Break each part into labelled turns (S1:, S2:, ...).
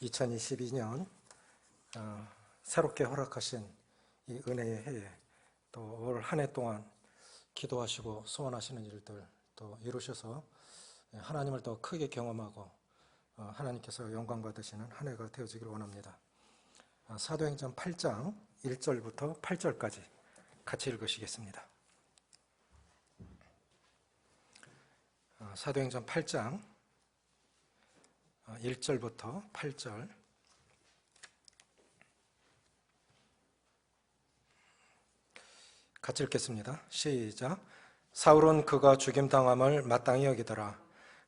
S1: 2022년 새롭게 허락하신 이 은혜의 해에 또 올 한 해 동안 기도하시고 소원하시는 일들 또 이루셔서 하나님을 더 크게 경험하고 하나님께서 영광 받으시는 한 해가 되어지기를 원합니다. 사도행전 8장 1절부터 8절까지 같이 읽으시겠습니다. 사도행전 8장 1절부터 8절 같이 읽겠습니다. 시작. 사울은 그가 죽임당함을 마땅히 여기더라.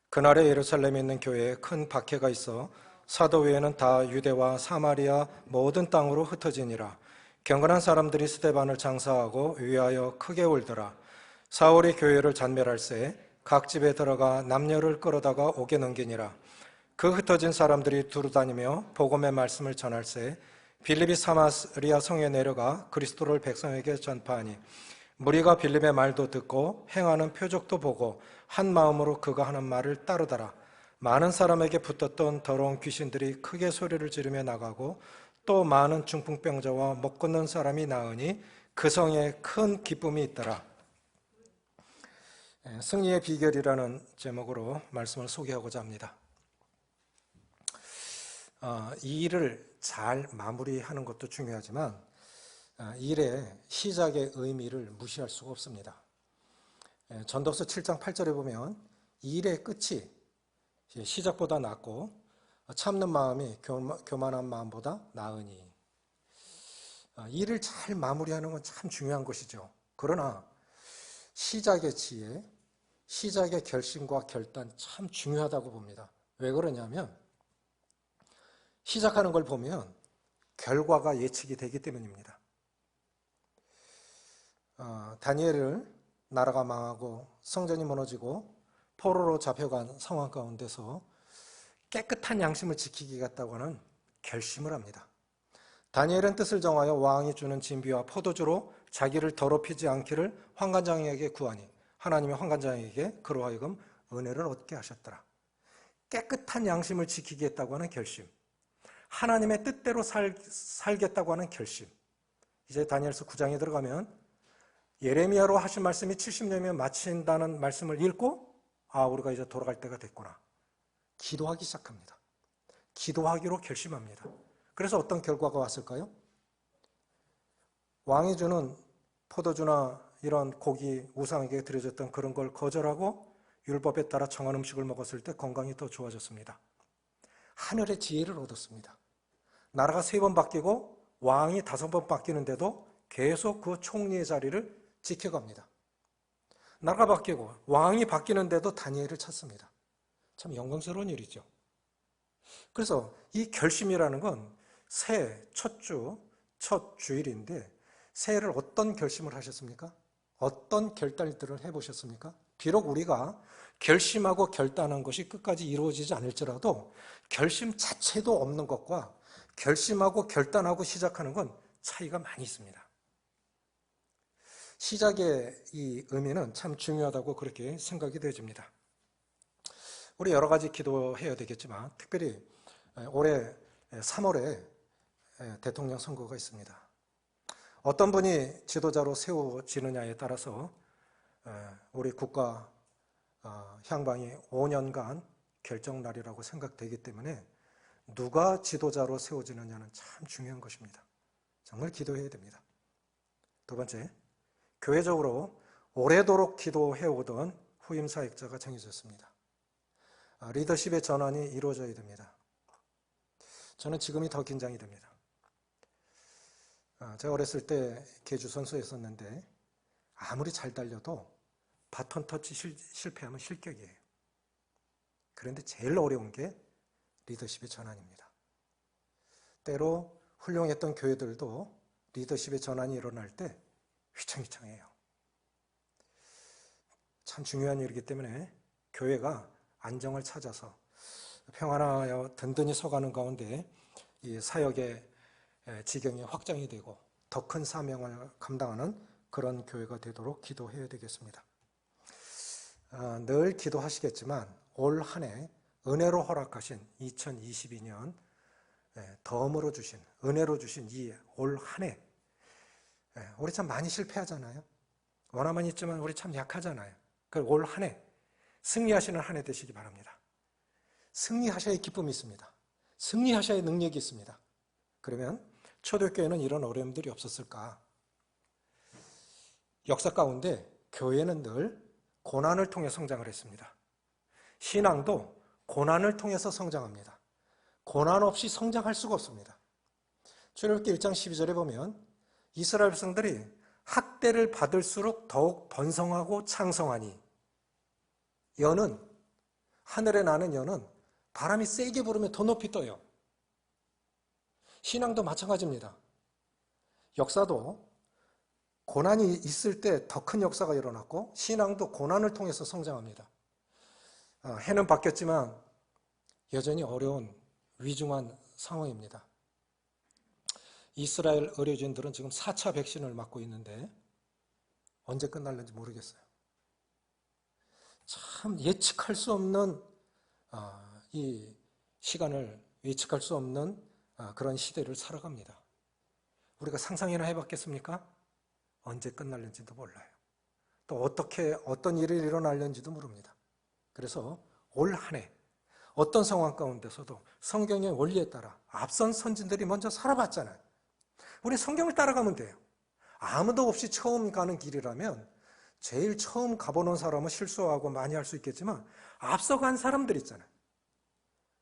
S1: 그날에 예루살렘에 있는 교회에 큰 박해가 있어 사도 외에는 다 유대와 사마리아 모든 땅으로 흩어지니라. 경건한 사람들이 스데반을 장사하고 위하여 크게 울더라. 사울이 교회를 잔멸할새 각 집에 들어가 남녀를 끌어다가 옥에 넘기니라. 그 흩어진 사람들이 두루다니며 복음의 말씀을 전할새 빌립이 사마리아 성에 내려가 그리스도를 백성에게 전파하니 무리가 빌립의 말도 듣고 행하는 표적도 보고 한 마음으로 그가 하는 말을 따르더라. 많은 사람에게 붙었던 더러운 귀신들이 크게 소리를 지르며 나가고 또 많은 중풍병자와 못 걷는 사람이 나으니 그 성에 큰 기쁨이 있더라. 승리의 비결이라는 제목으로 말씀을 소개하고자 합니다. 이 일을 잘 마무리하는 것도 중요하지만 일의 시작의 의미를 무시할 수가 없습니다. 전도서 7장 8절에 보면 일의 끝이 시작보다 낫고 참는 마음이 교만한 마음보다 나으니, 일을 잘 마무리하는 건 참 중요한 것이죠. 그러나 시작의 지혜, 시작의 결심과 결단 참 중요하다고 봅니다. 왜 그러냐면 시작하는 걸 보면 결과가 예측이 되기 때문입니다. 다니엘을 나라가 망하고 성전이 무너지고 포로로 잡혀간 상황 가운데서 깨끗한 양심을 지키겠다고 하는 결심을 합니다. 다니엘은 뜻을 정하여 왕이 주는 진비와 포도주로 자기를 더럽히지 않기를 환관장에게 구하니 하나님이 환관장에게 그로 하여금 은혜를 얻게 하셨더라. 깨끗한 양심을 지키겠다고 하는 결심, 하나님의 뜻대로 살겠다고 하는 결심. 이제 다니엘서 9장에 들어가면 예레미야로 하신 말씀이 70년이면 마친다는 말씀을 읽고 우리가 이제 돌아갈 때가 됐구나. 기도하기 시작합니다. 기도하기로 결심합니다. 그래서 어떤 결과가 왔을까요? 왕이 주는 포도주나 이런 고기, 우상에게 드려졌던 그런 걸 거절하고 율법에 따라 정한 음식을 먹었을 때 건강이 더 좋아졌습니다. 하늘의 지혜를 얻었습니다. 나라가 3번 바뀌고 왕이 5번 바뀌는데도 계속 그 총리의 자리를 지켜갑니다. 나라가 바뀌고 왕이 바뀌는데도 다니엘을 찾습니다. 참 영광스러운 일이죠. 그래서 이 결심이라는 건 새해 첫 주, 첫 주일인데 새해를 어떤 결심을 하셨습니까? 어떤 결단들을 해보셨습니까? 비록 우리가 결심하고 결단한 것이 끝까지 이루어지지 않을지라도 결심 자체도 없는 것과 결심하고 결단하고 시작하는 건 차이가 많이 있습니다. 시작의 이 의미는 참 중요하다고 그렇게 생각이 되어집니다. 우리 여러 가지 기도해야 되겠지만 특별히 올해 3월에 대통령 선거가 있습니다. 어떤 분이 지도자로 세워지느냐에 따라서 우리 국가 향방이 5년간 결정날이라고 생각되기 때문에 누가 지도자로 세워지느냐는 참 중요한 것입니다. 정말 기도해야 됩니다. 두 번째, 교회적으로 오래도록 기도해오던 후임 사역자가 정해졌습니다. 리더십의 전환이 이루어져야 됩니다. 저는 지금이 더 긴장이 됩니다. 제가 어렸을 때 계주 선수였었는데 아무리 잘 달려도 바톤 터치 실패하면 실격이에요. 그런데 제일 어려운 게 리더십의 전환입니다. 때로 훌륭했던 교회들도 리더십의 전환이 일어날 때 휘청휘청해요. 참 중요한 일이기 때문에 교회가 안정을 찾아서 평안하여 든든히 서가는 가운데 이 사역의 지경이 확장이 되고 더 큰 사명을 감당하는 그런 교회가 되도록 기도해야 되겠습니다. 늘 기도하시겠지만 올 한 해 은혜로 허락하신 2022년 덤으로 주신, 은혜로 주신 이 올 한 해, 우리 참 많이 실패하잖아요. 원함은 있지만 우리 참 약하잖아요. 그 올 한 해 승리하시는 한 해 되시기 바랍니다. 승리하셔야 기쁨이 있습니다. 승리하셔야 능력이 있습니다. 그러면 초대교회는 이런 어려움들이 없었을까? 역사 가운데 교회는 늘 고난을 통해 성장을 했습니다. 신앙도 고난을 통해서 성장합니다. 고난 없이 성장할 수가 없습니다. 출애굽기 1장 12절에 보면 이스라엘 백성들이 학대를 받을수록 더욱 번성하고 창성하니, 연은, 하늘에 나는 연은 바람이 세게 불으면 더 높이 떠요. 신앙도 마찬가지입니다. 역사도 고난이 있을 때 더 큰 역사가 일어났고, 신앙도 고난을 통해서 성장합니다. 해는 바뀌었지만 여전히 어려운 위중한 상황입니다. 이스라엘 의료진들은 지금 4차 백신을 맞고 있는데 언제 끝날는지 모르겠어요. 참 예측할 수 없는 이 시간을 예측할 수 없는 그런 시대를 살아갑니다. 우리가 상상이나 해봤겠습니까? 언제 끝날는지도 몰라요. 또 어떤 일이 일어날는지도 모릅니다. 그래서 올 한 해 어떤 상황 가운데서도 성경의 원리에 따라 앞선 선진들이 먼저 살아봤잖아요. 우리 성경을 따라가면 돼요. 아무도 없이 처음 가는 길이라면 제일 처음 가보는 사람은 실수하고 많이 할 수 있겠지만 앞서간 사람들 있잖아요.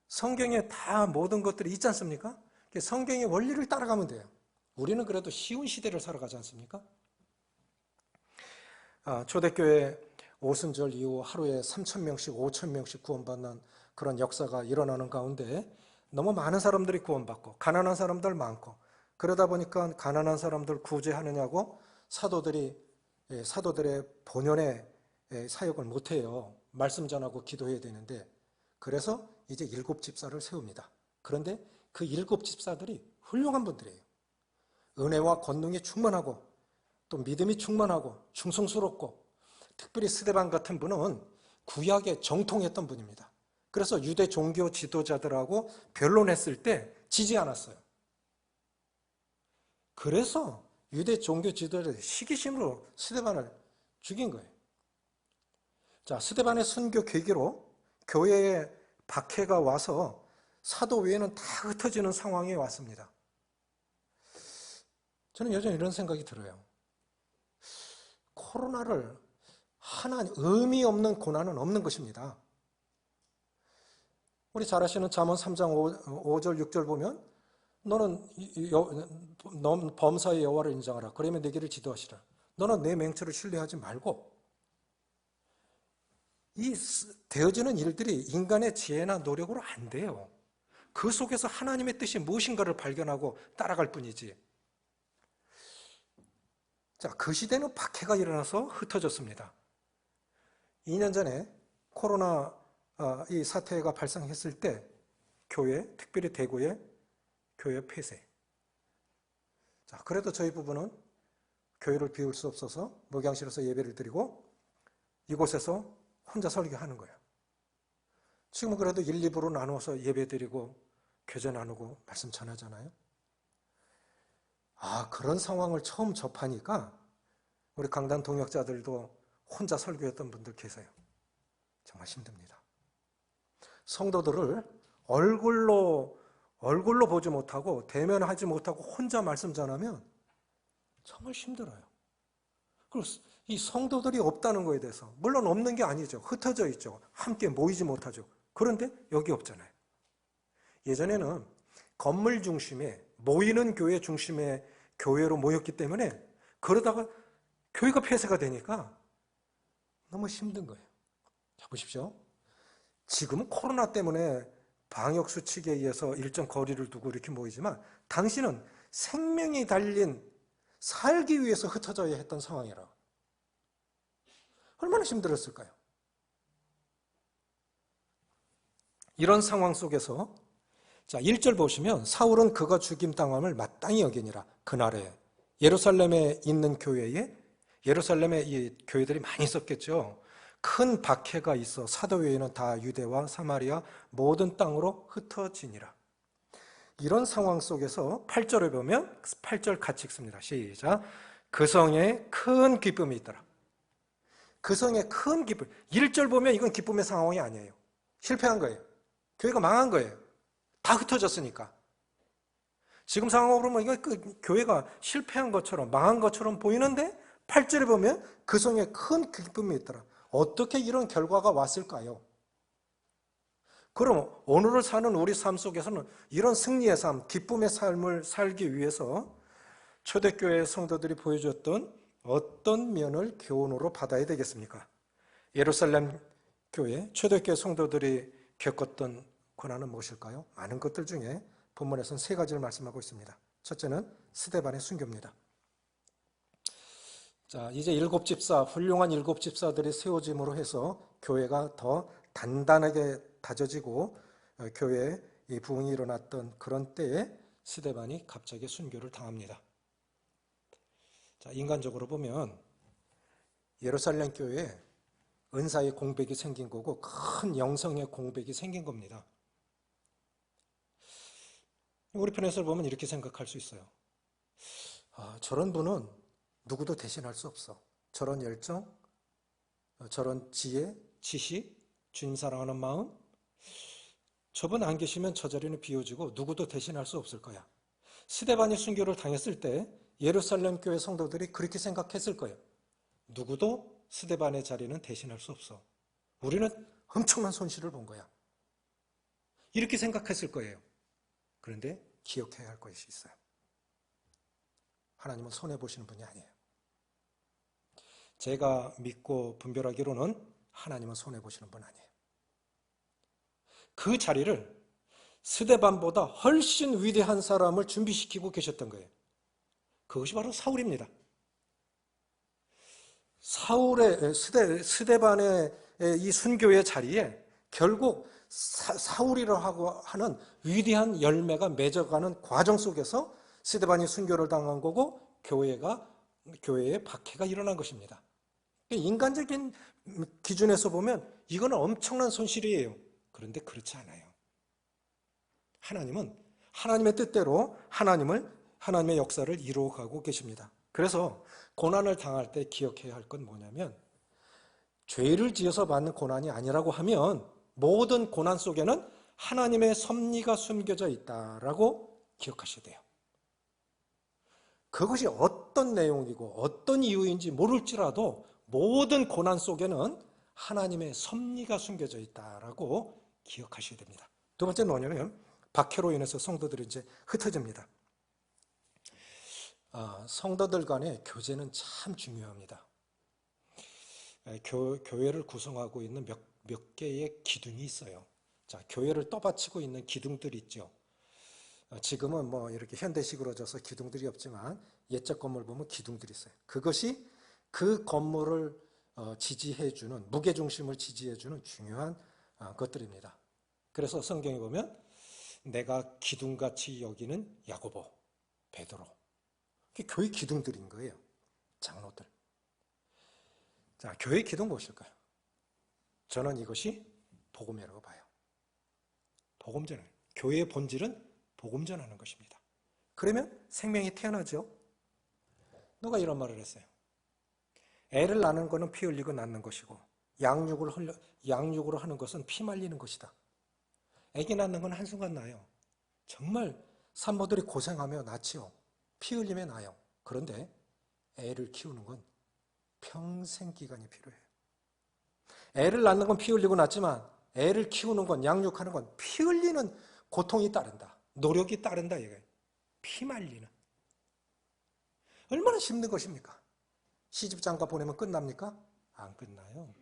S1: 성경에 다 모든 것들이 있지 않습니까? 성경의 원리를 따라가면 돼요. 우리는 그래도 쉬운 시대를 살아가지 않습니까? 초대교회 오순절 이후 하루에 3,000명씩 5,000명씩 구원받는 그런 역사가 일어나는 가운데 너무 많은 사람들이 구원받고 가난한 사람들 많고, 그러다 보니까 가난한 사람들 구제하느냐고 사도들의 본연의 사역을 못해요. 말씀 전하고 기도해야 되는데, 그래서 이제 7집사를 세웁니다. 그런데 그 7집사들이 훌륭한 분들이에요. 은혜와 권능이 충만하고 또 믿음이 충만하고 충성스럽고, 특별히 스데반 같은 분은 구약에 정통했던 분입니다. 그래서 유대 종교 지도자들하고 변론했을 때 지지 않았어요. 그래서 유대 종교 지도자들이 시기심으로 스데반을 죽인 거예요. 자, 스데반의 순교 계기로 교회에 박해가 와서 사도 외에는 다 흩어지는 상황이 왔습니다. 저는 여전히 이런 생각이 들어요. 코로나를 하나님, 의미 없는 고난은 없는 것입니다. 우리 잘 아시는 잠언 3장 5절 6절 보면 너는 범사의 여호와를 인정하라. 그러면 내 길을 지도하시라. 너는 내 맹처를 신뢰하지 말고. 이 되어지는 일들이 인간의 지혜나 노력으로 안 돼요. 그 속에서 하나님의 뜻이 무엇인가를 발견하고 따라갈 뿐이지. 자, 그 시대는 박해가 일어나서 흩어졌습니다. 2년 전에 코로나 이 사태가 발생했을 때 교회, 특별히 대구의 교회 폐쇄. 자, 그래도 저희 부부는 교회를 비울 수 없어서 목양실에서 예배를 드리고 이곳에서 혼자 설교하는 거예요. 지금은 그래도 1, 2부로 나누어서 예배 드리고 교제 나누고 말씀 전하잖아요. 그런 상황을 처음 접하니까 우리 강단 동역자들도 혼자 설교했던 분들 계세요. 정말 힘듭니다. 성도들을 얼굴로 보지 못하고 대면하지 못하고 혼자 말씀 전하면 정말 힘들어요. 그리고 이 성도들이 없다는 거에 대해서, 물론 없는 게 아니죠. 흩어져 있죠. 함께 모이지 못하죠. 그런데 여기 없잖아요. 예전에는 건물 중심에, 모이는 교회 중심의 교회로 모였기 때문에, 그러다가 교회가 폐쇄가 되니까 너무 힘든 거예요. 자, 보십시오. 지금은 코로나 때문에 방역 수칙에 의해서 일정 거리를 두고 이렇게 모이지만, 당시는 생명이 달린 살기 위해서 흩어져야 했던 상황이라. 얼마나 힘들었을까요? 이런 상황 속에서, 자, 1절 보시면 사울은 그가 죽임당함을 마땅히 여기니라. 그날에 예루살렘에 있는 교회에, 예루살렘에 이 교회들이 많이 있었겠죠. 큰 박해가 있어 사도회는 다 유대와 사마리아 모든 땅으로 흩어지니라. 이런 상황 속에서 8절을 보면 8절 같이 읽습니다. 시작. 그 성에 큰 기쁨이 있더라. 그 성에 큰 기쁨. 1절 보면 이건 기쁨의 상황이 아니에요. 실패한 거예요. 교회가 망한 거예요. 다 흩어졌으니까. 지금 상황으로 보면 이거 교회가 실패한 것처럼 망한 것처럼 보이는데 8절에 보면 그 성에 큰 기쁨이 있더라. 어떻게 이런 결과가 왔을까요? 그럼 오늘을 사는 우리 삶 속에서는 이런 승리의 삶, 기쁨의 삶을 살기 위해서 초대교회 성도들이 보여줬던 어떤 면을 교훈으로 받아야 되겠습니까? 예루살렘 교회, 초대교회 성도들이 겪었던 고난은 무엇일까요? 많은 것들 중에 본문에서는 세 가지를 말씀하고 있습니다. 첫째는 스데반의 순교입니다. 자, 이제 일곱 집사, 훌륭한 일곱 집사들이 세워짐으로 해서 교회가 더 단단하게 다져지고 교회에 이 부흥이 일어났던 그런 때에 스데반이 갑자기 순교를 당합니다. 자, 인간적으로 보면 예루살렘 교회에 은사의 공백이 생긴 거고 큰 영성의 공백이 생긴 겁니다. 우리 편에서 보면 이렇게 생각할 수 있어요. 저런 분은 누구도 대신할 수 없어. 저런 열정, 저런 지혜, 지식, 주님 사랑하는 마음, 저분 안 계시면 저 자리는 비워지고 누구도 대신할 수 없을 거야. 스데반이 순교를 당했을 때 예루살렘 교회 성도들이 그렇게 생각했을 거예요. 누구도 스데반의 자리는 대신할 수 없어. 우리는 엄청난 손실을 본 거야. 이렇게 생각했을 거예요. 그런데 기억해야 할 것이 있어요. 하나님은 손해보시는 분이 아니에요. 제가 믿고 분별하기로는 하나님은 손해보시는 분 아니에요. 그 자리를 스데반보다 훨씬 위대한 사람을 준비시키고 계셨던 거예요. 그것이 바로 사울입니다. 스데반의 이 순교의 자리에 결국 사울이라고 하는 위대한 열매가 맺어가는 과정 속에서 스데반이 순교를 당한 거고 교회에 박해가 일어난 것입니다. 인간적인 기준에서 보면 이거는 엄청난 손실이에요. 그런데 그렇지 않아요. 하나님은 하나님의 뜻대로 하나님의 역사를 이루어가고 계십니다. 그래서 고난을 당할 때 기억해야 할 건 뭐냐면 죄를 지어서 받는 고난이 아니라고 하면 모든 고난 속에는 하나님의 섭리가 숨겨져 있다라고 기억하셔야 돼요. 그것이 어떤 내용이고 어떤 이유인지 모를지라도 모든 고난 속에는 하나님의 섭리가 숨겨져 있다라고 기억하셔야 됩니다. 두 번째 뭐냐면 박해로 인해서 성도들이 이제 흩어집니다. 성도들 간의 교제는 참 중요합니다. 교회를 구성하고 있는 몇 개의 기둥이 있어요. 자, 교회를 떠받치고 있는 기둥들이 있죠. 지금은 뭐 이렇게 현대식으로 져서 기둥들이 없지만 옛적 건물 보면 기둥들이 있어요. 그것이 그 건물을 지지해주는, 무게중심을 지지해주는 중요한 것들입니다. 그래서 성경에 보면 내가 기둥같이 여기는 야고보, 베드로, 그게 교회 기둥들인 거예요. 장로들. 자, 교회 기둥 무엇일까요? 저는 이것이 복음이라고 봐요. 복음 전환. 교회의 본질은 복음 전하는 것입니다. 그러면 생명이 태어나죠. 누가 이런 말을 했어요. 애를 낳는 것은 피 흘리고 낳는 것이고 양육으로 하는 것은 피 말리는 것이다. 애기 낳는 건 한순간 나요. 정말 산모들이 고생하며 낳지요. 피 흘리며 나요. 그런데 애를 키우는 건 평생 기간이 필요해요. 애를 낳는 건 피 흘리고 낳지만 애를 키우는 건, 양육하는 건 피 흘리는 고통이 따른다. 노력이 따른다 이거예요. 피 말리는. 얼마나 힘든 것입니까? 시집장가 보내면 끝납니까? 안 끝나요.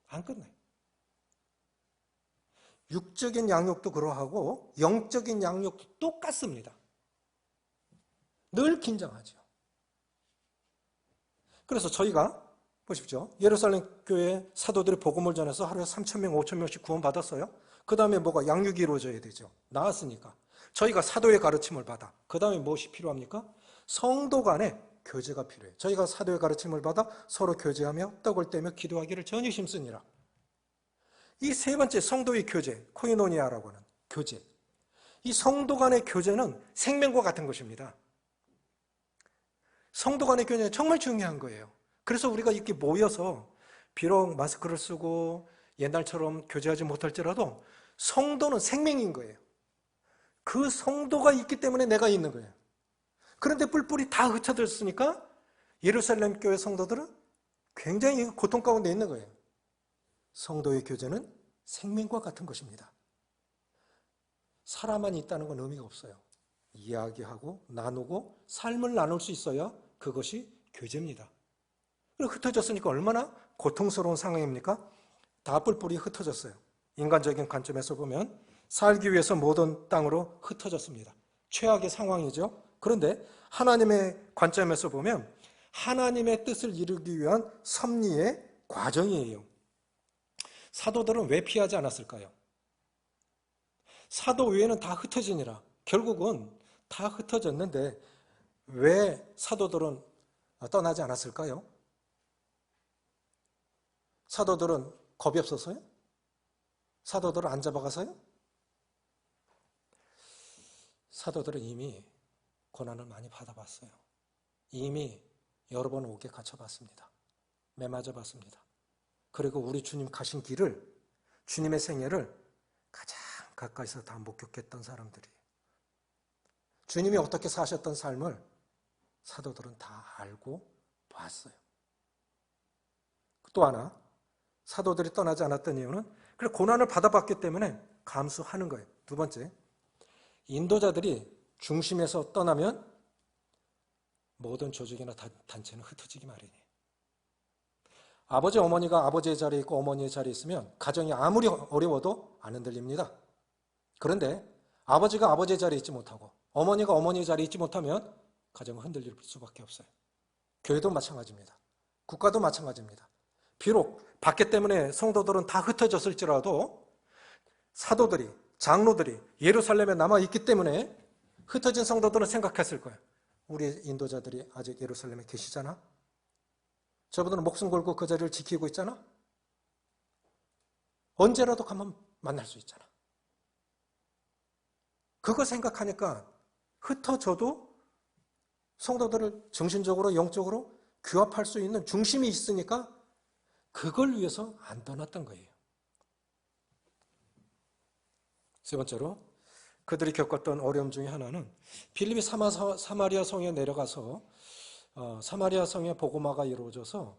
S1: 안 끝나요. 육적인 양육도 그러하고 영적인 양육도 똑같습니다. 늘 긴장하죠. 그래서 저희가 보십시오. 예루살렘 교회 사도들이 복음을 전해서 하루에 3,000명, 5,000명씩 구원받았어요. 그 다음에 뭐가 양육이 이루어져야 되죠. 나았으니까. 저희가 사도의 가르침을 받아. 그 다음에 무엇이 필요합니까? 성도 간에 교제가 필요해요. 저희가 사도의 가르침을 받아 서로 교제하며 떡을 떼며 기도하기를 전히 힘쓰니라. 이 세 번째 성도의 교제, 코이노니아라고 하는 교제. 이 성도 간의 교제는 생명과 같은 것입니다. 성도 간의 교제는 정말 중요한 거예요. 그래서 우리가 이렇게 모여서 비록 마스크를 쓰고 옛날처럼 교제하지 못할지라도 성도는 생명인 거예요. 그 성도가 있기 때문에 내가 있는 거예요. 그런데 뿔뿔이 다 흩어졌으니까 예루살렘 교회 성도들은 굉장히 고통 가운데 있는 거예요. 성도의 교제는 생명과 같은 것입니다. 사람만 있다는 건 의미가 없어요. 이야기하고 나누고 삶을 나눌 수 있어야 그것이 교제입니다. 흩어졌으니까 얼마나 고통스러운 상황입니까? 다 뿔뿔이 흩어졌어요. 인간적인 관점에서 보면 살기 위해서 모든 땅으로 흩어졌습니다. 최악의 상황이죠. 그런데 하나님의 관점에서 보면 하나님의 뜻을 이루기 위한 섭리의 과정이에요. 사도들은 왜 피하지 않았을까요? 사도 외에는 다 흩어지니라. 결국은 다 흩어졌는데 왜 사도들은 떠나지 않았을까요? 사도들은 겁이 없었어요? 사도들은 안 잡아가서요? 사도들은 이미 고난을 많이 받아봤어요. 이미 여러 번 옥에 갇혀봤습니다. 매맞아봤습니다. 그리고 우리 주님 가신 길을, 주님의 생애를 가장 가까이서 다 목격했던 사람들이에요. 주님이 어떻게 사셨던 삶을 사도들은 다 알고 봤어요. 또 하나, 사도들이 떠나지 않았던 이유는 그래 고난을 받아봤기 때문에 감수하는 거예요. 두 번째, 인도자들이 중심에서 떠나면 모든 조직이나 단체는 흩어지기 마련이에요. 아버지, 어머니가 아버지의 자리에 있고 어머니의 자리에 있으면 가정이 아무리 어려워도 안 흔들립니다. 그런데 아버지가 아버지의 자리에 있지 못하고 어머니가 어머니의 자리에 있지 못하면 가정은 흔들릴 수밖에 없어요. 교회도 마찬가지입니다. 국가도 마찬가지입니다. 비록 박해 때문에 성도들은 다 흩어졌을지라도 사도들이, 장로들이 예루살렘에 남아있기 때문에 흩어진 성도들은 생각했을 거예요. 우리 인도자들이 아직 예루살렘에 계시잖아? 저분들은 목숨 걸고 그 자리를 지키고 있잖아? 언제라도 가면 만날 수 있잖아. 그거 생각하니까 흩어져도 성도들을 정신적으로, 영적으로 규합할 수 있는 중심이 있으니까 그걸 위해서 안 떠났던 거예요. 세 번째로 그들이 겪었던 어려움 중에 하나는 빌립이 사마리아 성에 내려가서 사마리아 성에 복음화가 이루어져서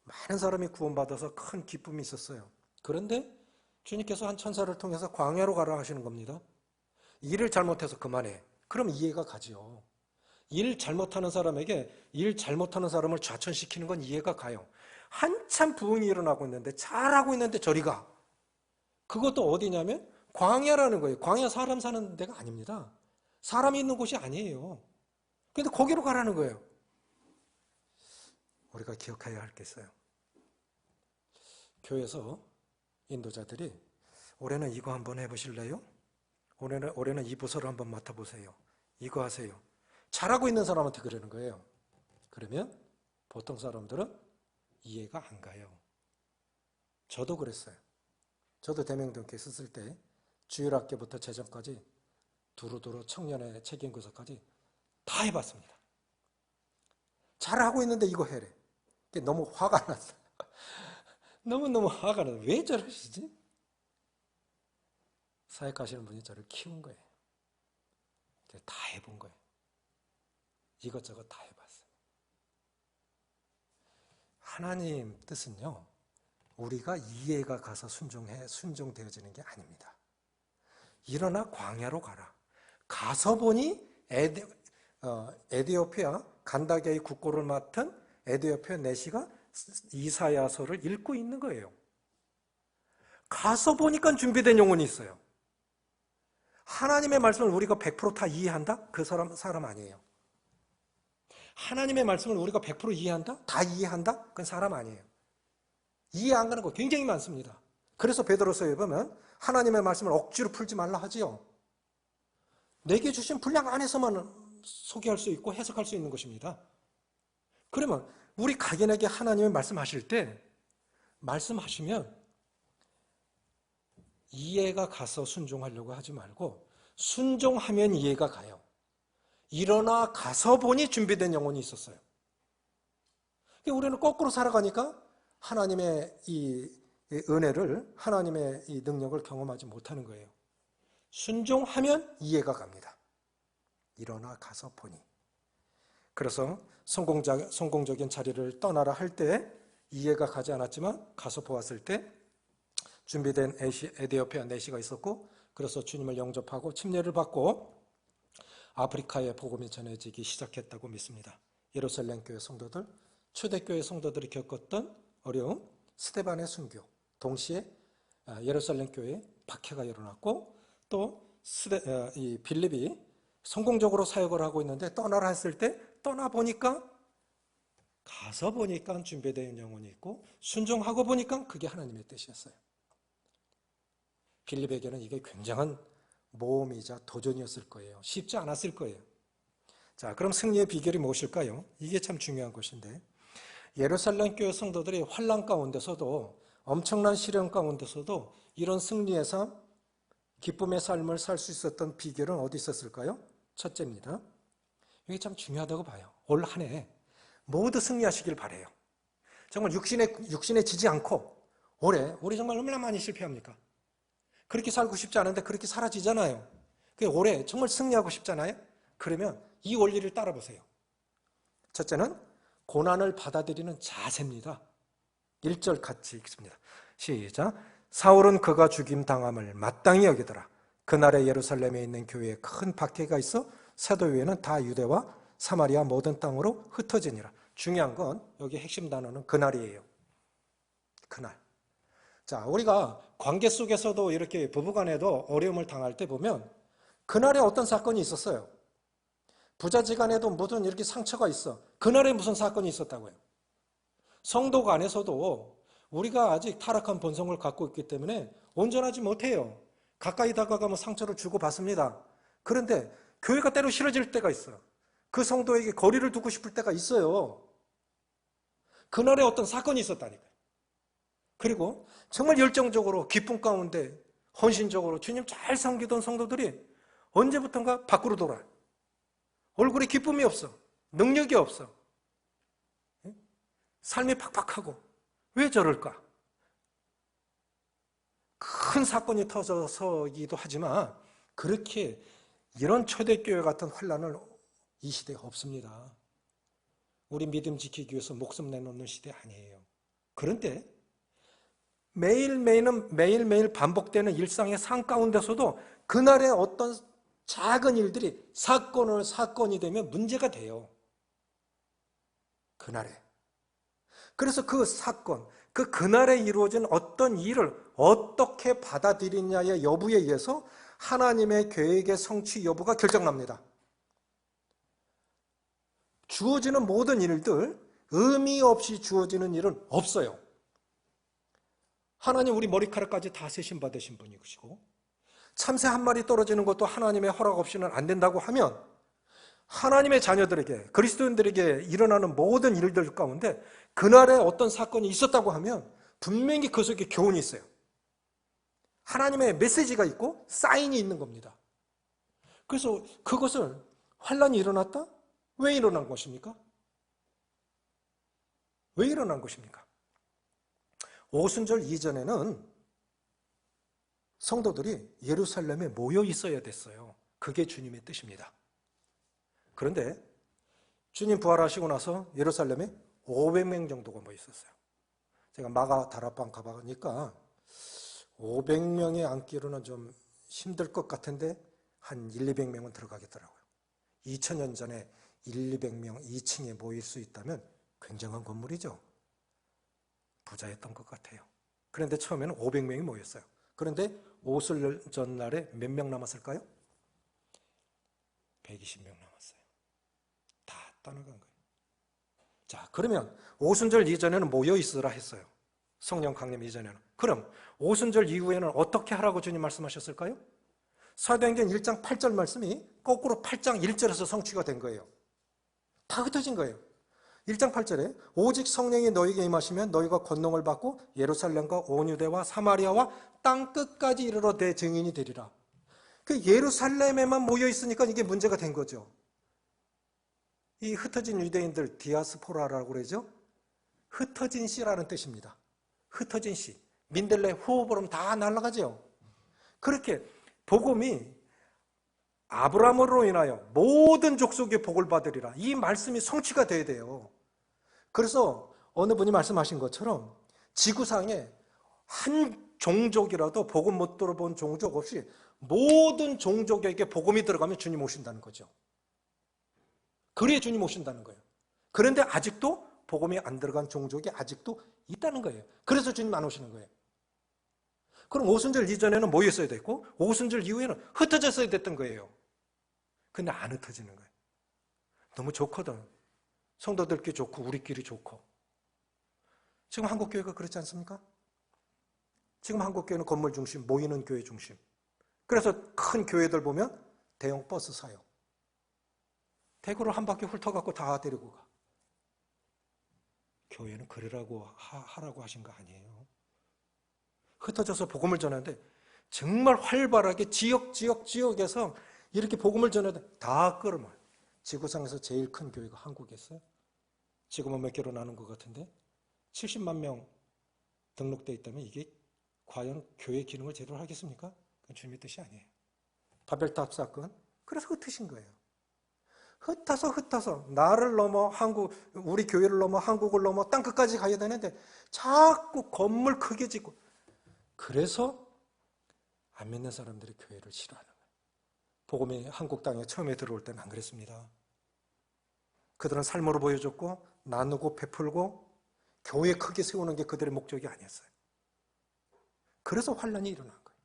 S1: 많은 사람이 구원받아서 큰 기쁨이 있었어요. 그런데 주님께서 한 천사를 통해서 광야로 가라 하시는 겁니다. 일을 잘못해서 그만해. 그럼 이해가 가죠. 일 잘못하는 사람에게 일 잘못하는 사람을 좌천시키는 건 이해가 가요. 한참 부흥이 일어나고 있는데 잘하고 있는데 저리 가. 그것도 어디냐면 광야라는 거예요. 광야 사람 사는 데가 아닙니다. 사람이 있는 곳이 아니에요. 근데 거기로 가라는 거예요. 우리가 기억해야 할 게 있어요. 교회에서 인도자들이 올해는 이거 한번 해보실래요? 올해는 이 부서를 한번 맡아보세요. 이거 하세요. 잘하고 있는 사람한테 그러는 거예요. 그러면 보통 사람들은 이해가 안 가요. 저도 그랬어요. 저도 대명동교회 있었을 때 주일학교부터 재정까지 두루두루 청년의 책임교사까지 다 해봤습니다. 잘하고 있는데 이거 해래. 너무 화가 났어요. 너무너무 화가 나요. 왜 저러시지? 사역하시는 분이 저를 키운 거예요. 다 해본 거예요. 이것저것 다 해봤어요. 하나님 뜻은요, 우리가 이해가 가서 순종되어지는 게 아닙니다. 일어나 광야로 가라. 가서 보니 에디오피아 간다게의 국고를 맡은 에디오피아 내시가 이사야서를 읽고 있는 거예요. 가서 보니까 준비된 영혼이 있어요. 하나님의 말씀을 우리가 100% 다 이해한다? 그 사람 아니에요. 하나님의 말씀을 우리가 100% 이해한다? 다 이해한다? 그건 사람 아니에요. 이해 안 가는 거 굉장히 많습니다. 그래서 베드로서에 보면 하나님의 말씀을 억지로 풀지 말라 하지요. 내게 주신 분량 안에서만 소개할 수 있고 해석할 수 있는 것입니다. 그러면 우리 각인에게 하나님이 말씀하실 때 말씀하시면 이해가 가서 순종하려고 하지 말고 순종하면 이해가 가요. 일어나 가서 보니 준비된 영혼이 있었어요. 우리는 거꾸로 살아가니까 하나님의 이 은혜를, 하나님의 이 능력을 경험하지 못하는 거예요. 순종하면 이해가 갑니다. 일어나 가서 보니. 그래서 성공적인 자리를 떠나라 할 때 이해가 가지 않았지만 가서 보았을 때 준비된 에디오피아 내시가 있었고, 그래서 주님을 영접하고 침례를 받고 아프리카에 복음이 전해지기 시작했다고 믿습니다. 예루살렘 교회 성도들, 초대교회 성도들이 겪었던 어려움, 스데반의 순교, 동시에 예루살렘 교회에 박해가 일어났고, 또 이 빌립이 성공적으로 사역을 하고 있는데 떠나라 했을 때 떠나보니까, 가서 보니까 준비된 영혼이 있고 순종하고 보니까 그게 하나님의 뜻이었어요. 빌립에게는 이게 굉장한 모험이자 도전이었을 거예요. 쉽지 않았을 거예요. 자, 그럼 승리의 비결이 무엇일까요? 이게 참 중요한 것인데, 예루살렘 교회 성도들이 환난 가운데서도, 엄청난 시련 가운데서도 이런 승리의 삶, 기쁨의 삶을 살 수 있었던 비결은 어디 있었을까요? 첫째입니다. 이게 참 중요하다고 봐요. 올 한 해 모두 승리하시길 바라요. 정말 육신에 지지 않고 올해 우리 정말 얼마나 많이 실패합니까? 그렇게 살고 싶지 않은데 그렇게 사라지잖아요. 올해 정말 승리하고 싶잖아요. 그러면 이 원리를 따라 보세요. 첫째는 고난을 받아들이는 자세입니다. 1절 같이 읽습니다. 시작. 사울은 그가 죽임당함을 마땅히 여기더라. 그날에 예루살렘에 있는 교회에 큰 박해가 있어 사도교회는 다 유대와 사마리아 모든 땅으로 흩어지니라. 중요한 건 여기 핵심 단어는 그날이에요. 그날. 자, 우리가 관계 속에서도 이렇게 부부간에도 어려움을 당할 때 보면 그날에 어떤 사건이 있었어요. 부자지간에도 모든 이렇게 상처가 있어. 그날에 무슨 사건이 있었다고요. 성도 간에서도 우리가 아직 타락한 본성을 갖고 있기 때문에 온전하지 못해요. 가까이 다가가면 상처를 주고받습니다. 그런데 교회가 때로 싫어질 때가 있어요. 그 성도에게 거리를 두고 싶을 때가 있어요. 그날에 어떤 사건이 있었다니까요. 그리고 정말 열정적으로 기쁨 가운데 헌신적으로 주님 잘 섬기던 성도들이 언제부턴가 밖으로 돌아요. 얼굴에 기쁨이 없어. 능력이 없어. 삶이 팍팍하고. 왜 저럴까? 큰 사건이 터져서기도 하지만 그렇게 이런 초대교회 같은 환난을 이 시대가 없습니다. 우리 믿음 지키기 위해서 목숨 내놓는 시대 아니에요. 그런데 매일매일 반복되는 일상의 삶 가운데서도 그날의 어떤 작은 일들이 사건이 되면 문제가 돼요. 그날에. 그래서 그 사건, 그날에 이루어진 어떤 일을 어떻게 받아들이냐의 여부에 의해서 하나님의 계획의 성취 여부가 결정납니다. 주어지는 모든 일들, 의미 없이 주어지는 일은 없어요. 하나님 우리 머리카락까지 다 세심 받으신 분이시고, 참새 한 마리 떨어지는 것도 하나님의 허락 없이는 안 된다고 하면, 하나님의 자녀들에게, 그리스도인들에게 일어나는 모든 일들 가운데 그날에 어떤 사건이 있었다고 하면 분명히 그 속에 교훈이 있어요. 하나님의 메시지가 있고 사인이 있는 겁니다. 그래서 그것을 환난이 일어났다? 왜 일어난 것입니까? 왜 일어난 것입니까? 오순절 이전에는 성도들이 예루살렘에 모여 있어야 됐어요. 그게 주님의 뜻입니다. 그런데 주님 부활하시고 나서 예루살렘에 500명 정도가 모여 있었어요. 제가 마가 다락방 가보니까 500명에 앉기로는 좀 힘들 것 같은데 한 200명은 들어가겠더라고요. 2000년 전에 200명 2층에 모일 수 있다면 굉장한 건물이죠. 부자였던 것 같아요. 그런데 처음에는 500명이 모였어요. 그런데 오순절 전날에 몇 명 남았을까요? 120명 남았어요. 다 떠나간 거예요. 자, 그러면 오순절 이전에는 모여 있으라 했어요. 성령 강림 이전에는. 그럼 오순절 이후에는 어떻게 하라고 주님 말씀하셨을까요? 사도행전 1장 8절 말씀이 거꾸로 8장 1절에서 성취가 된 거예요. 다 흩어진 거예요. 1장 8절에 오직 성령이 너희에게 임하시면 너희가 권능을 받고 예루살렘과 온 유대와 사마리아와 땅 끝까지 이르러 내 증인이 되리라. 그 예루살렘에만 모여 있으니까 이게 문제가 된 거죠. 이 흩어진 유대인들 디아스포라라고 그러죠. 흩어진 씨라는 뜻입니다. 흩어진 씨. 민들레 호흡으로 다 날아가죠. 그렇게 복음이 아브라함으로 인하여 모든 족속의 복을 받으리라. 이 말씀이 성취가 돼야 돼요. 그래서 어느 분이 말씀하신 것처럼 지구상에 한 종족이라도 복음 못 들어본 종족 없이 모든 종족에게 복음이 들어가면 주님 오신다는 거죠. 그래야 주님 오신다는 거예요. 그런데 아직도 복음이 안 들어간 종족이 아직도 있다는 거예요. 그래서 주님 안 오시는 거예요. 그럼 오순절 이전에는 모였어야 됐고 오순절 이후에는 흩어졌어야 됐던 거예요. 근데 안 흩어지는 거예요. 너무 좋거든. 성도들끼리 좋고 우리끼리 좋고. 지금 한국교회가 그렇지 않습니까? 지금 한국교회는 건물 중심, 모이는 교회 중심. 그래서 큰 교회들 보면 대형 버스 사요. 대구를 한 바퀴 훑어갖고 다 데리고 가. 교회는 그러라고 하라고 하신 거 아니에요. 흩어져서 복음을 전하는데 정말 활발하게 지역에서 이렇게 복음을 전하는데 다 끌어모아요. 지구상에서 제일 큰 교회가 한국이었어요. 지금은 몇 개로 나눈 것 같은데 70만 명 등록되어 있다면 이게 과연 교회 기능을 제대로 하겠습니까? 그건 주님의 뜻이 아니에요. 바벨탑 사건, 그래서 흩으신 거예요. 흩어서 나를 넘어 우리 교회를 넘어 한국을 넘어 땅끝까지 가야 되는데 자꾸 건물 크게 짓고, 그래서 안 믿는 사람들이 교회를 싫어하는 거예요. 복음이 한국 땅에 처음에 들어올 때는 안 그랬습니다. 그들은 삶으로 보여줬고 나누고 베풀고 교회 크게 세우는 게 그들의 목적이 아니었어요. 그래서 환란이 일어난 거예요.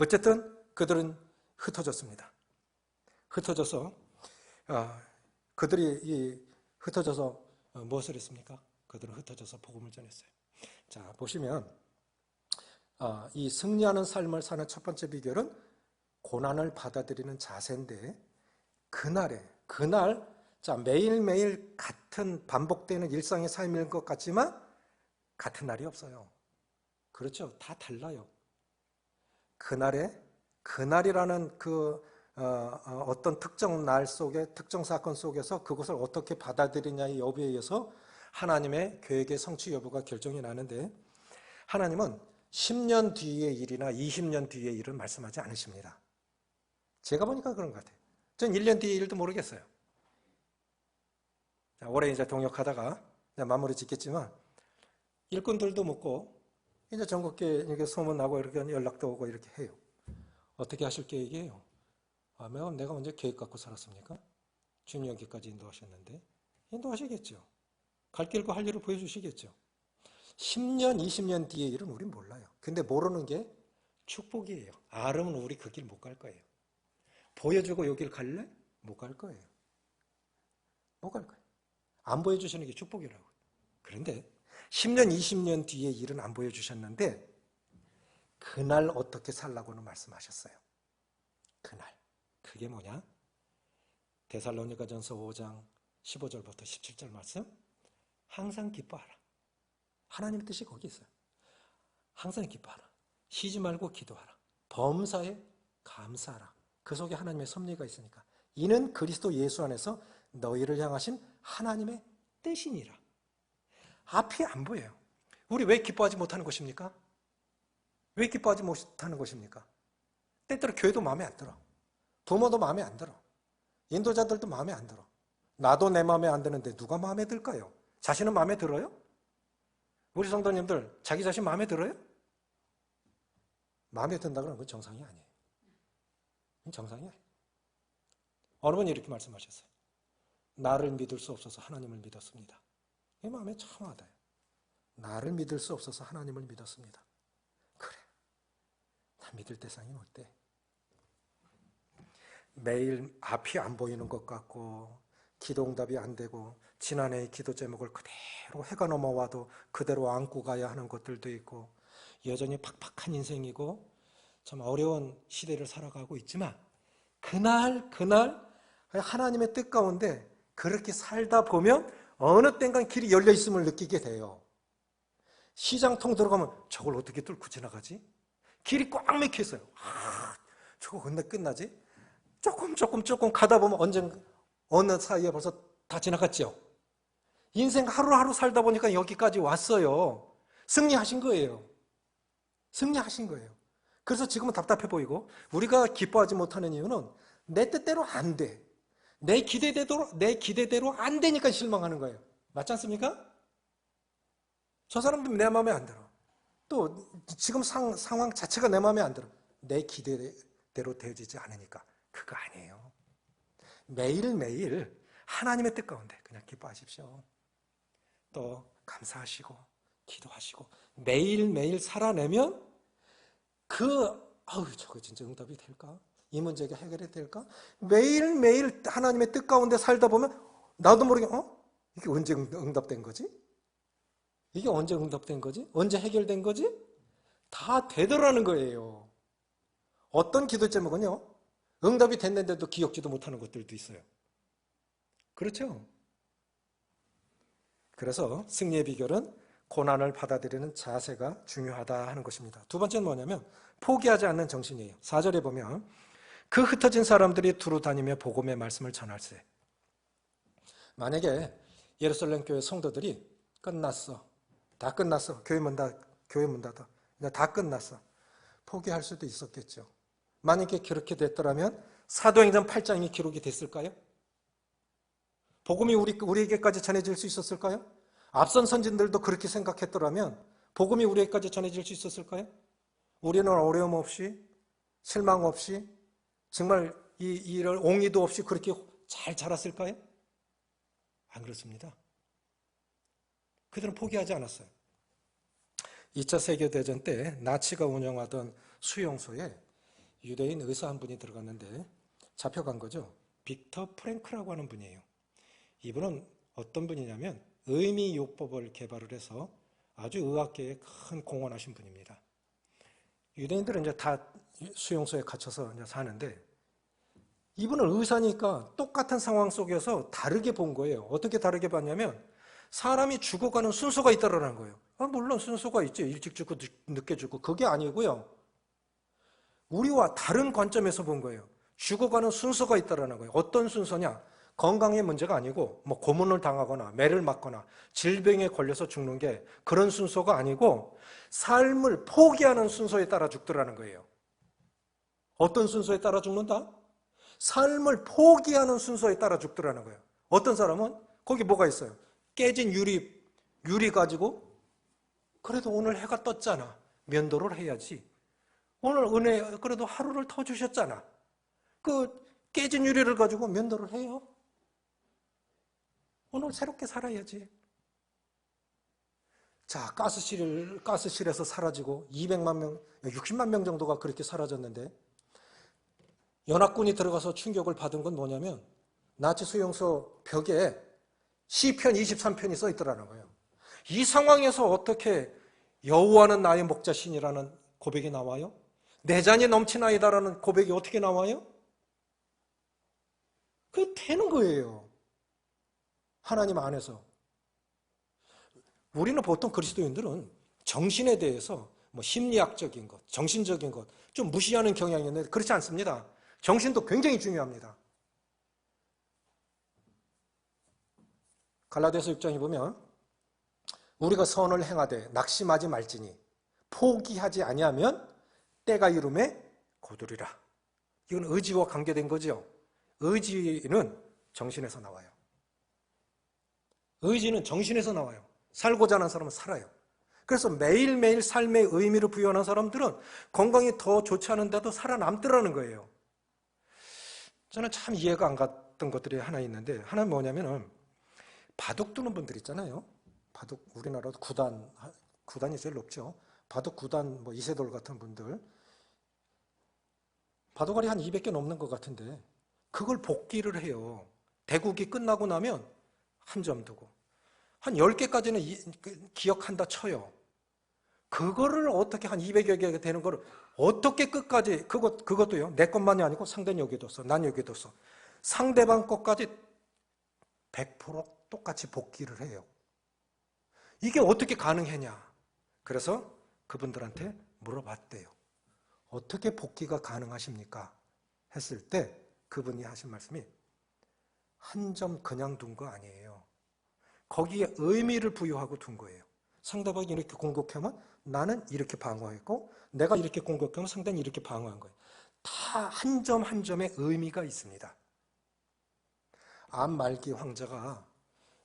S1: 어쨌든 그들은 흩어졌습니다. 흩어져서 그들이 흩어져서 무엇을 했습니까? 그들은 흩어져서 복음을 전했어요. 자, 보시면 이 승리하는 삶을 사는 첫 번째 비결은 고난을 받아들이는 자세인데, 그날 자, 매일매일 같은 반복되는 일상의 삶일 것 같지만 같은 날이 없어요. 그렇죠? 다 달라요. 그날이라는 어떤 특정 날 속에 특정 사건 속에서 그것을 어떻게 받아들이냐의 여부에 의해서 하나님의 계획의 성취 여부가 결정이 나는데, 하나님은 10년 뒤의 일이나 20년 뒤의 일을 말씀하지 않으십니다. 제가 보니까 그런 것 같아요. 전 1년 뒤의 일도 모르겠어요. 자, 올해 이제 동역하다가 이제 마무리 짓겠지만 일꾼들도 묻고 이제 전국교회 이렇게 소문나고 이렇게 연락도 오고 이렇게 해요. 어떻게 하실 계획이에요? 내가 언제 계획 갖고 살았습니까? 주님 여기까지 인도하셨는데 인도하시겠죠. 갈 길과 할 일을 보여주시겠죠. 10년, 20년 뒤의 일은 우린 몰라요. 근데 모르는 게 축복이에요. 알으면 우리 그 길 못 갈 거예요. 보여주고 여길 갈래? 못 갈 거예요. 못 갈 거예요. 안 보여주시는 게 축복이라고. 그런데 10년, 20년 뒤의 일은 안 보여주셨는데 그날 어떻게 살라고는 말씀하셨어요. 그날. 그게 뭐냐? 데살로니가전서 5장 15절부터 17절 말씀. 항상 기뻐하라. 하나님의 뜻이 거기 있어요. 항상 기뻐하라. 쉬지 말고 기도하라. 범사에 감사하라. 그 속에 하나님의 섭리가 있으니까. 이는 그리스도 예수 안에서 너희를 향하신 하나님의 뜻이니라. 앞이 안 보여요. 우리 왜 기뻐하지 못하는 것입니까? 왜 기뻐하지 못하는 것입니까? 때때로 교회도 마음에 안 들어. 부모도 마음에 안 들어. 인도자들도 마음에 안 들어. 나도 내 마음에 안 드는데 누가 마음에 들까요? 자신은 마음에 들어요? 우리 성도님들 자기 자신 마음에 들어요? 마음에 든다 그러면 그건 정상이 아니에요. 그건 정상이 아니에요. 어느 분이 이렇게 말씀하셨어요. 나를 믿을 수 없어서 하나님을 믿었습니다. 이 마음에 참 와닿아요. 나를 믿을 수 없어서 하나님을 믿었습니다. 그래. 나 믿을 대상이 어때? 매일 앞이 안 보이는 것 같고 기도응답이 안 되고 지난해의 기도 제목을 그대로 해가 넘어와도 그대로 안고 가야 하는 것들도 있고 여전히 팍팍한 인생이고 참 어려운 시대를 살아가고 있지만 그날 하나님의 뜻 가운데 그렇게 살다 보면 어느 땐간 길이 열려 있음을 느끼게 돼요. 시장통 들어가면 저걸 어떻게 뚫고 지나가지? 길이 꽉 막혀 있어요. 저거 언제 끝나지? 조금 가다 보면 언젠가 어느 사이에 벌써 다 지나갔죠. 인생 하루하루 살다 보니까 여기까지 왔어요. 승리하신 거예요. 승리하신 거예요. 그래서 지금은 답답해 보이고 우리가 기뻐하지 못하는 이유는 내 뜻대로 안 돼. 내 기대대로 안 되니까 실망하는 거예요. 맞지 않습니까? 저 사람도 내 마음에 안 들어. 또 지금 상황 자체가 내 마음에 안 들어. 내 기대대로 되어지지 않으니까. 그거 아니에요. 매일매일 하나님의 뜻 가운데 그냥 기뻐하십시오. 또 감사하시고 기도하시고 매일매일 살아내면 저거 진짜 응답이 될까? 이 문제가 해결이 될까? 매일매일 하나님의 뜻 가운데 살다 보면 나도 모르게 이게 언제 응답된 거지? 이게 언제 응답된 거지? 언제 해결된 거지? 다 되더라는 거예요. 어떤 기도 제목은요, 응답이 됐는데도 기억지도 못하는 것들도 있어요. 그렇죠? 그래서 승리의 비결은 고난을 받아들이는 자세가 중요하다 하는 것입니다. 두 번째는 뭐냐면 포기하지 않는 정신이에요. 4절에 보면 그 흩어진 사람들이 두루 다니며 복음의 말씀을 전할세. 만약에 예루살렘 교회 성도들이 끝났어. 다 끝났어. 교회 문 닫아. 다 끝났어. 포기할 수도 있었겠죠. 만약에 그렇게 됐더라면 사도행전 8장이 기록이 됐을까요? 복음이 우리에게까지 전해질 수 있었을까요? 앞선 선진들도 그렇게 생각했더라면 복음이 우리에게까지 전해질 수 있었을까요? 우리는 어려움 없이 실망 없이 정말 이 일을 옹의도 없이 그렇게 잘 자랐을까요? 안 그렇습니다. 그들은 포기하지 않았어요. 2차 세계대전 때 나치가 운영하던 수용소에 유대인 의사 한 분이 들어갔는데 잡혀간 거죠. 빅터 프랭크라고 하는 분이에요. 이분은 어떤 분이냐면 의미요법을 개발을 해서 아주 의학계에 큰 공헌하신 분입니다. 유대인들은 이제 다 수용소에 갇혀서 이제 사는데 이분은 의사니까 똑같은 상황 속에서 다르게 본 거예요. 어떻게 다르게 봤냐면 사람이 죽어가는 순서가 있다라는 거예요. 물론 순서가 있죠. 일찍 죽고 늦게 죽고. 그게 아니고요. 우리와 다른 관점에서 본 거예요. 죽어가는 순서가 있다라는 거예요. 어떤 순서냐? 건강의 문제가 아니고 고문을 당하거나 매를 맞거나 질병에 걸려서 죽는 게 그런 순서가 아니고 삶을 포기하는 순서에 따라 죽더라는 거예요. 어떤 순서에 따라 죽는다? 삶을 포기하는 순서에 따라 죽더라는 거예요. 어떤 사람은 거기 뭐가 있어요? 깨진 유리 가지고 그래도 오늘 해가 떴잖아. 면도를 해야지. 오늘 은혜 그래도 하루를 더 주셨잖아. 그 깨진 유리를 가지고 면도를 해요. 오늘 새롭게 살아야지. 자, 가스실에서 사라지고 200만 명, 60만 명 정도가 그렇게 사라졌는데 연합군이 들어가서 충격을 받은 건 뭐냐면 나치 수용소 벽에 시편 23편이 써 있더라는 거예요. 이 상황에서 어떻게 여호와는 나의 목자신이라는 고백이 나와요? 내 잔이 넘치나이다라는 고백이 어떻게 나와요? 그게 되는 거예요. 하나님 안에서. 우리는 보통 그리스도인들은 정신에 대해서 심리학적인 것, 정신적인 것 좀 무시하는 경향이 있는데 그렇지 않습니다. 정신도 굉장히 중요합니다. 갈라디아서 6장에 보면 우리가 선을 행하되 낙심하지 말지니 포기하지 아니하면 때가 이름에 거두리라. 이건 의지와 관계된 거죠. 의지는 정신에서 나와요. 의지는 정신에서 나와요. 살고자 하는 사람은 살아요. 그래서 매일매일 삶의 의미를 부여하는 사람들은 건강이 더 좋지 않은데도 살아남더라는 거예요. 저는 참 이해가 안 갔던 것들이 하나 있는데 하나는 뭐냐면은 바둑 두는 분들 있잖아요. 바둑 우리나라도 구단이 제일 높죠. 바둑 구단 이세돌 같은 분들 바둑알이 한 200개 넘는 것 같은데 그걸 복기를 해요. 대국이 끝나고 나면 한 점 두고 한 10개까지는 기억한다 쳐요. 그거를 어떻게 한 200여 개가 되는 거를 어떻게 끝까지 그것도요. 내 것만이 아니고 상대는 여기 뒀어. 난 여기 뒀어. 상대방 것까지 100% 똑같이 복귀를 해요. 이게 어떻게 가능했냐? 그래서 그분들한테 물어봤대요. 어떻게 복귀가 가능하십니까? 했을 때 그분이 하신 말씀이 한 점 그냥 둔 거 아니에요. 거기에 의미를 부여하고 둔 거예요. 상대방이 이렇게 공격하면 나는 이렇게 방어했고 내가 이렇게 공격하면 상대는 이렇게 방어한 거예요. 다 한 점 한 점에 의미가 있습니다. 암 말기 환자가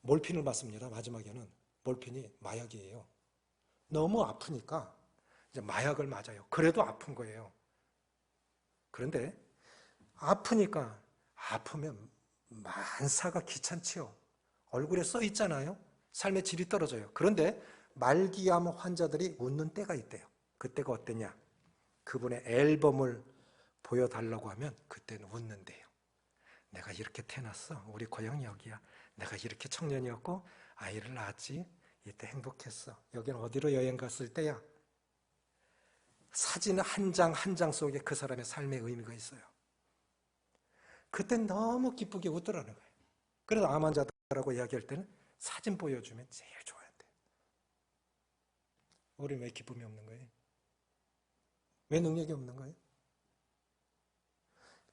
S1: 몰핀을 맞습니다. 마지막에는 몰핀이 마약이에요. 너무 아프니까 이제 마약을 맞아요. 그래도 아픈 거예요. 그런데 아프니까 아프면 만사가 귀찮지요. 얼굴에 써 있잖아요. 삶의 질이 떨어져요. 그런데 말기암 환자들이 웃는 때가 있대요. 그때가 어땠냐? 그분의 앨범을 보여달라고 하면 그때는 웃는데요. 내가 이렇게 태어났어. 우리 고향이 여기야. 내가 이렇게 청년이었고 아이를 낳았지. 이때 행복했어. 여기는 어디로 여행 갔을 때야. 사진 한 장 한 장 속에 그 사람의 삶의 의미가 있어요. 그때 너무 기쁘게 웃더라는 거예요. 그래서 암 환자들하고 이야기할 때는 사진 보여주면 제일 좋아한대요. 우리는 왜 기쁨이 없는 거예요? 왜 능력이 없는 거예요?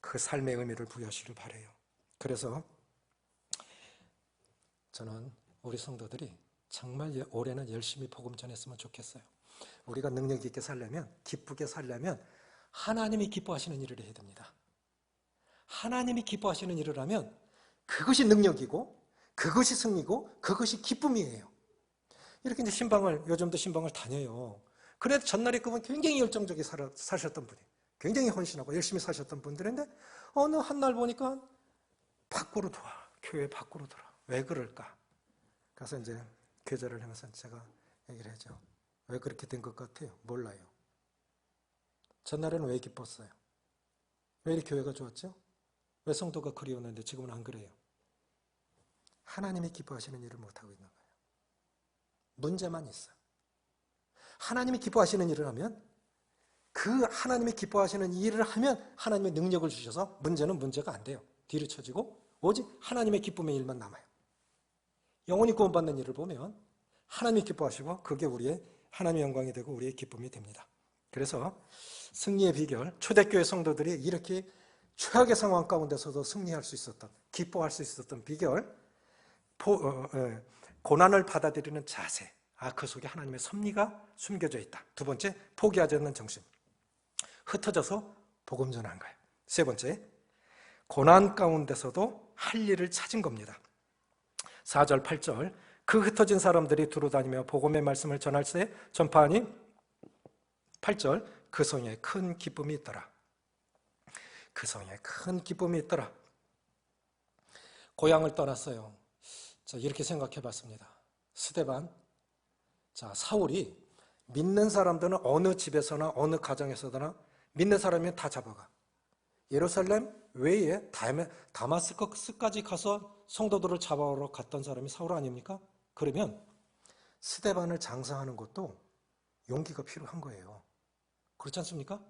S1: 그 삶의 의미를 부여하시길 바라요. 그래서 저는 우리 성도들이 정말 올해는 열심히 복음 전했으면 좋겠어요. 우리가 능력 있게 살려면, 기쁘게 살려면 하나님이 기뻐하시는 일을 해야 됩니다. 하나님이 기뻐하시는 일을 하면 그것이 능력이고 그것이 승리고 그것이 기쁨이에요. 이렇게 이제 요즘도 신방을 다녀요. 그래도 전날에 그분 굉장히 열정적이 사셨던 분이, 굉장히 헌신하고 열심히 사셨던 분들인데 어느 한 날 보니까 밖으로 돌아, 교회 밖으로 돌아. 왜 그럴까? 그래서 이제 교제를 하면서 제가 얘기를 하죠. 왜 그렇게 된 것 같아요? 몰라요. 전날에는 왜 기뻤어요? 왜 이렇게 교회가 좋았죠? 왜 성도가 그리웠는데 지금은 안 그래요? 하나님이 기뻐하시는 일을 못하고 있는 거예요. 문제만 있어요. 하나님이 기뻐하시는 일을 하면 그 하나님이 기뻐하시는 일을 하면 하나님의 능력을 주셔서 문제는 문제가 안 돼요. 뒤로 쳐지고 오직 하나님의 기쁨의 일만 남아요. 영원히 구원받는 일을 보면 하나님이 기뻐하시고 그게 우리의 하나님의 영광이 되고 우리의 기쁨이 됩니다. 그래서 승리의 비결, 초대교회 성도들이 이렇게 최악의 상황 가운데서도 승리할 수 있었던, 기뻐할 수 있었던 비결, 고난을 받아들이는 자세, 그 속에 하나님의 섭리가 숨겨져 있다. 두 번째, 포기하지 않는 정신, 흩어져서 복음 전한 거예요. 세 번째, 고난 가운데서도 할 일을 찾은 겁니다. 4절, 8절, 그 흩어진 사람들이 두루다니며 복음의 말씀을 전할 때 전파하니 8절, 그 성에 큰 기쁨이 있더라. 그 성에 큰 기쁨이 있더라. 고향을 떠났어요. 자, 이렇게 생각해 봤습니다. 스데반, 자, 사울이 믿는 사람들은 어느 집에서나 어느 가정에서나 믿는 사람이면 다 잡아가. 예루살렘 외에 다마스커스까지 가서 성도들을 잡아오러 갔던 사람이 사울 아닙니까? 그러면 스데반을 장사하는 것도 용기가 필요한 거예요. 그렇지 않습니까?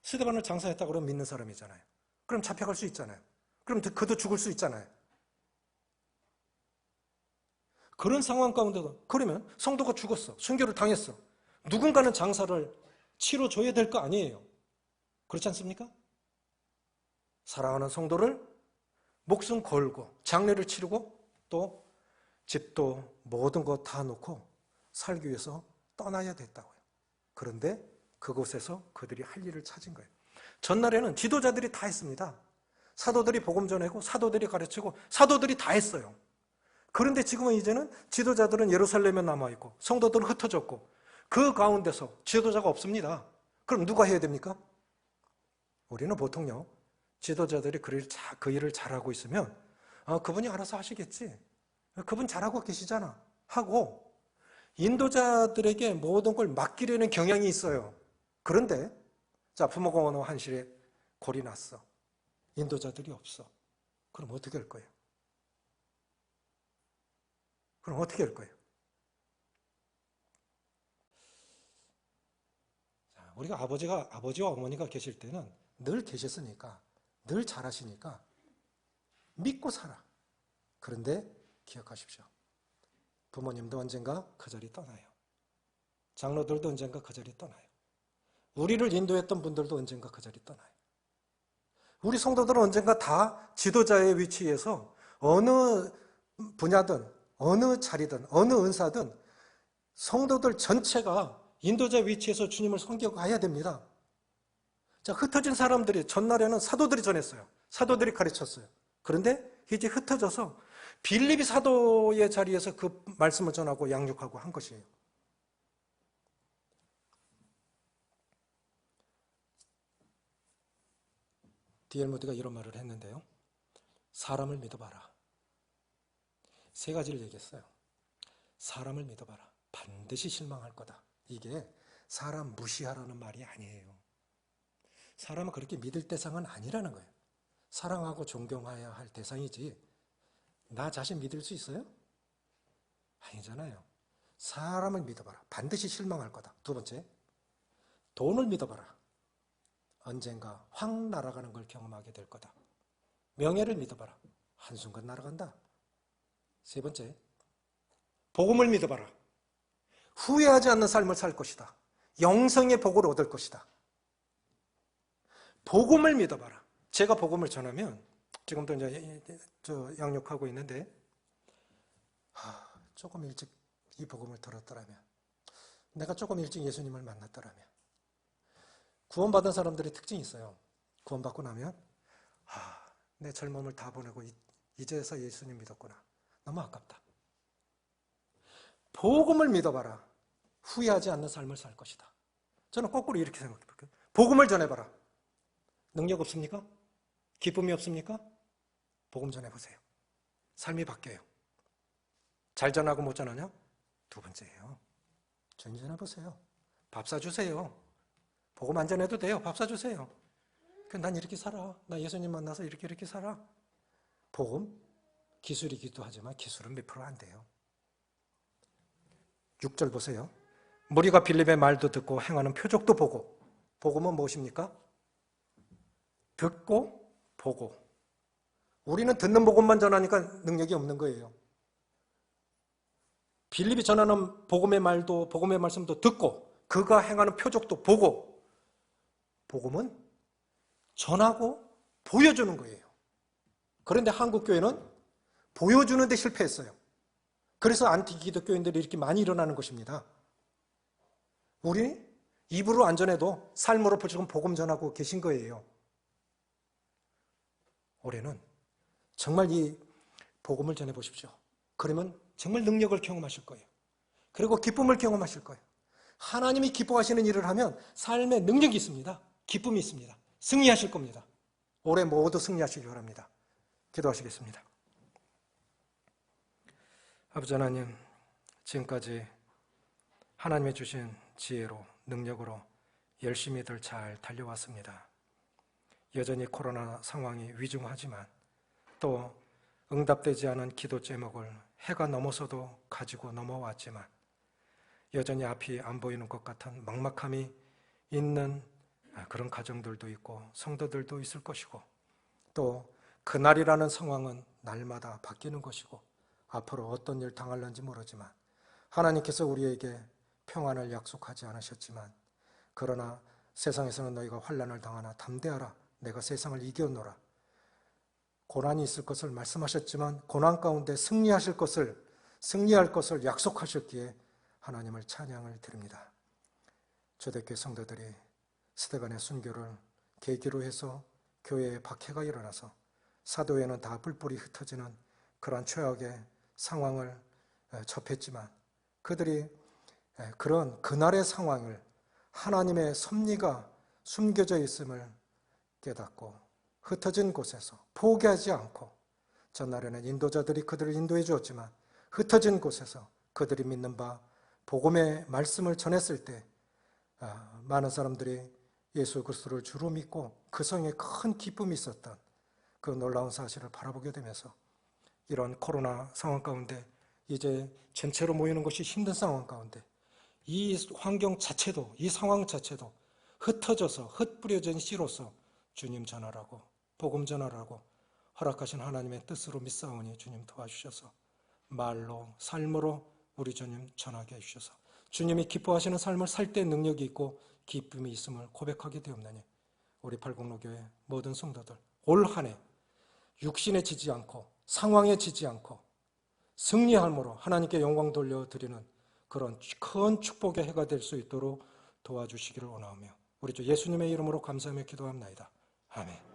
S1: 스데반을 장사했다 그러면 믿는 사람이잖아요. 그럼 잡혀갈 수 있잖아요. 그럼 그도 죽을 수 있잖아요. 그런 상황 가운데도 그러면 성도가 죽었어. 순교를 당했어. 누군가는 장사를 치러줘야 될 거 아니에요. 그렇지 않습니까? 사랑하는 성도를 목숨 걸고 장례를 치르고 또 집도 모든 것 다 놓고 살기 위해서 떠나야 됐다고요. 그런데 그곳에서 그들이 할 일을 찾은 거예요. 전날에는 지도자들이 다 했습니다. 사도들이 복음 전하고 사도들이 가르치고 사도들이 다 했어요. 그런데 지금은 이제는 지도자들은 예루살렘에 남아있고 성도들은 흩어졌고 그 가운데서 지도자가 없습니다. 그럼 누가 해야 됩니까? 우리는 보통요, 지도자들이 그 일을 잘하고 있으면 그분이 알아서 하시겠지. 그분 잘하고 계시잖아 하고 인도자들에게 모든 걸 맡기려는 경향이 있어요. 그런데 자, 부모공원 한실에 골이 났어. 인도자들이 없어. 그럼 어떻게 할 거예요? 그럼 어떻게 할 거예요? 자, 우리가 아버지와 어머니가 계실 때는 늘 계셨으니까, 늘 잘하시니까 믿고 살아. 그런데 기억하십시오. 부모님도 언젠가 그 자리 떠나요. 장로들도 언젠가 그 자리 떠나요. 우리를 인도했던 분들도 언젠가 그 자리 떠나요. 우리 성도들은 언젠가 다 지도자의 위치에서 어느 분야든 어느 자리든 어느 은사든 성도들 전체가 인도자 위치에서 주님을 섬겨가야 됩니다. 자, 흩어진 사람들이 전날에는 사도들이 전했어요. 사도들이 가르쳤어요. 그런데 이제 흩어져서 빌립이 사도의 자리에서 그 말씀을 전하고 양육하고 한 것이에요. D.L. 모디가 이런 말을 했는데요. 사람을 믿어봐라. 세 가지를 얘기했어요. 사람을 믿어봐라. 반드시 실망할 거다. 이게 사람 무시하라는 말이 아니에요. 사람은 그렇게 믿을 대상은 아니라는 거예요. 사랑하고 존경해야 할 대상이지 나 자신 믿을 수 있어요? 아니잖아요. 사람을 믿어봐라. 반드시 실망할 거다. 두 번째, 돈을 믿어봐라. 언젠가 확 날아가는 걸 경험하게 될 거다. 명예를 믿어봐라. 한순간 날아간다. 세 번째, 복음을 믿어봐라. 후회하지 않는 삶을 살 것이다. 영생의 복을 얻을 것이다. 복음을 믿어봐라. 제가 복음을 전하면 지금도 이제 양육하고 있는데 조금 일찍 이 복음을 들었더라면, 내가 조금 일찍 예수님을 만났더라면. 구원받은 사람들의 특징이 있어요. 구원받고 나면 내 젊음을 다 보내고 이제서 예수님 믿었구나. 너무 아깝다. 복음을 믿어봐라. 후회하지 않는 삶을 살 것이다. 저는 거꾸로 이렇게 생각해 볼게요. 복음을 전해봐라. 능력 없습니까? 기쁨이 없습니까? 복음 전해보세요. 삶이 바뀌어요. 잘 전하고 못 전하냐? 두 번째예요. 전해보세요. 밥 사주세요. 복음 안 전해도 돼요. 밥 사주세요. 난 이렇게 살아. 나 예수님 만나서 이렇게 살아. 복음, 기술이기도 하지만 기술은 몇 프로 안 돼요. 6절 보세요. 무리가 빌립의 말도 듣고 행하는 표적도 보고. 복음은 무엇입니까? 듣고 보고. 우리는 듣는 복음만 전하니까 능력이 없는 거예요. 빌립이 전하는 복음의 말도, 복음의 말씀도 듣고 그가 행하는 표적도 보고. 복음은 전하고 보여주는 거예요. 그런데 한국 교회는 보여주는 데 실패했어요. 그래서 안티기도 교인들이 이렇게 많이 일어나는 것입니다. 우리 입으로 안 전해도 삶으로 지금 복음 전하고 계신 거예요. 올해는 정말 이 복음을 전해보십시오. 그러면 정말 능력을 경험하실 거예요. 그리고 기쁨을 경험하실 거예요. 하나님이 기뻐하시는 일을 하면 삶에 능력이 있습니다. 기쁨이 있습니다. 승리하실 겁니다. 올해 모두 승리하시기 바랍니다. 기도하시겠습니다. 아버지 하나님, 지금까지 하나님이 주신 지혜로, 능력으로 열심히들 잘 달려왔습니다. 여전히 코로나 상황이 위중하지만 또 응답되지 않은 기도 제목을 해가 넘어서도 가지고 넘어왔지만 여전히 앞이 안 보이는 것 같은 막막함이 있는 그런 가정들도 있고 성도들도 있을 것이고 또 그날이라는 상황은 날마다 바뀌는 것이고 앞으로 어떤 일 당할는지 모르지만 하나님께서 우리에게 평안을 약속하지 않으셨지만 그러나 세상에서는 너희가 환난을 당하나 담대하라. 내가 세상을 이겨노라. 고난이 있을 것을 말씀하셨지만 고난 가운데 승리할 것을 약속하셨기에 하나님을 찬양을 드립니다. 초대교회 성도들이 스데반의 순교를 계기로 해서 교회에 박해가 일어나서 사도회는 다 뿔뿔이 흩어지는 그러한 최악의 상황을 접했지만 그들이 그런 그날의 상황을 하나님의 섭리가 숨겨져 있음을 깨닫고 흩어진 곳에서 포기하지 않고 전날에는 인도자들이 그들을 인도해 주었지만 흩어진 곳에서 그들이 믿는 바 복음의 말씀을 전했을 때 많은 사람들이 예수 그리스도를 주로 믿고 그 성에 큰 기쁨이 있었던 그 놀라운 사실을 바라보게 되면서 이런 코로나 상황 가운데 이제 전체로 모이는 것이 힘든 상황 가운데 이 환경 자체도 이 상황 자체도 흩어져서 흩뿌려진 씨로서 주님 전하라고 복음 전하라고 허락하신 하나님의 뜻으로 믿사오니 주님 도와주셔서 말로 삶으로 우리 주님 전하게 해주셔서 주님이 기뻐하시는 삶을 살 때 능력이 있고 기쁨이 있음을 고백하게 되옵나니 우리 팔공로교회 모든 성도들 올 한 해 육신에 지지 않고 상황에 지지 않고 승리함으로 하나님께 영광 돌려드리는 그런 큰 축복의 해가 될 수 있도록 도와주시기를 원하오며 우리 주 예수님의 이름으로 감사하며 기도합나이다. 아멘.